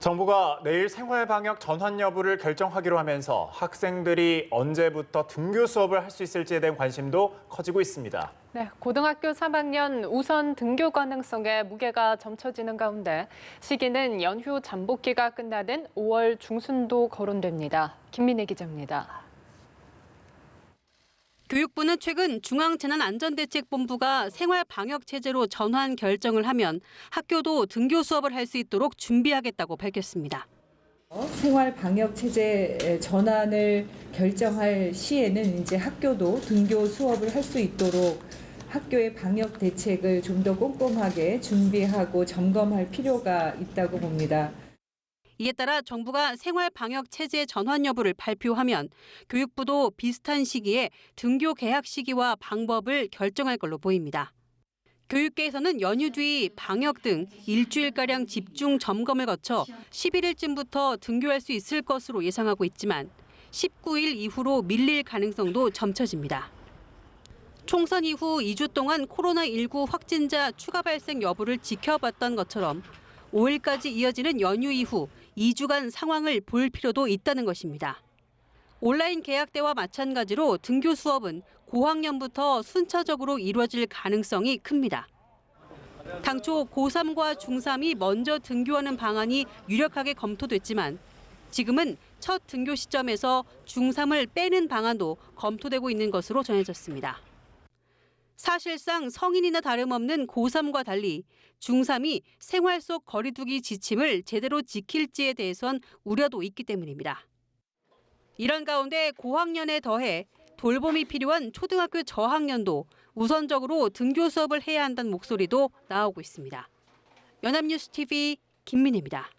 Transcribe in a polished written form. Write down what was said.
정부가 내일 생활방역 전환 여부를 결정하기로 하면서 학생들이 언제부터 등교 수업을 할 수 있을지에 대한 관심도 커지고 있습니다. 네, 고등학교 3학년 우선 등교 가능성에 무게가 점쳐지는 가운데 시기는 연휴 잠복기가 끝나는 5월 중순도 거론됩니다. 김민혜 기자입니다. 교육부는 최근 중앙재난안전대책본부가 생활방역체제로 전환 결정을 하면 학교도 등교 수업을 할 수 있도록 준비하겠다고 밝혔습니다. 생활방역체제 전환을 결정할 시에는 이제 학교도 등교 수업을 할 수 있도록 학교의 방역 대책을 좀 더 꼼꼼하게 준비하고 점검할 필요가 있다고 봅니다. 이에 따라 정부가 생활방역체제 전환 여부를 발표하면 교육부도 비슷한 시기에 등교 개학 시기와 방법을 결정할 걸로 보입니다. 교육계에서는 연휴 뒤 방역 등 일주일가량 집중 점검을 거쳐 11일쯤부터 등교할 수 있을 것으로 예상하고 있지만 19일 이후로 밀릴 가능성도 점쳐집니다. 총선 이후 2주 동안 코로나19 확진자 추가 발생 여부를 지켜봤던 것처럼 5일까지 이어지는 연휴 이후 2주간 상황을 볼 필요도 있다는 것입니다. 온라인 개학 때와 마찬가지로 등교 수업은 고학년부터 순차적으로 이루어질 가능성이 큽니다. 당초 고3과 중3이 먼저 등교하는 방안이 유력하게 검토됐지만 지금은 첫 등교 시점에서 중3을 빼는 방안도 검토되고 있는 것으로 전해졌습니다. 사실상 성인이나 다름없는 고3과 달리 중3이 생활 속 거리두기 지침을 제대로 지킬지에 대해선 우려도 있기 때문입니다. 이런 가운데 고학년에 더해 돌봄이 필요한 초등학교 저학년도 우선적으로 등교 수업을 해야 한다는 목소리도 나오고 있습니다. 연합뉴스 TV 김민혜입니다.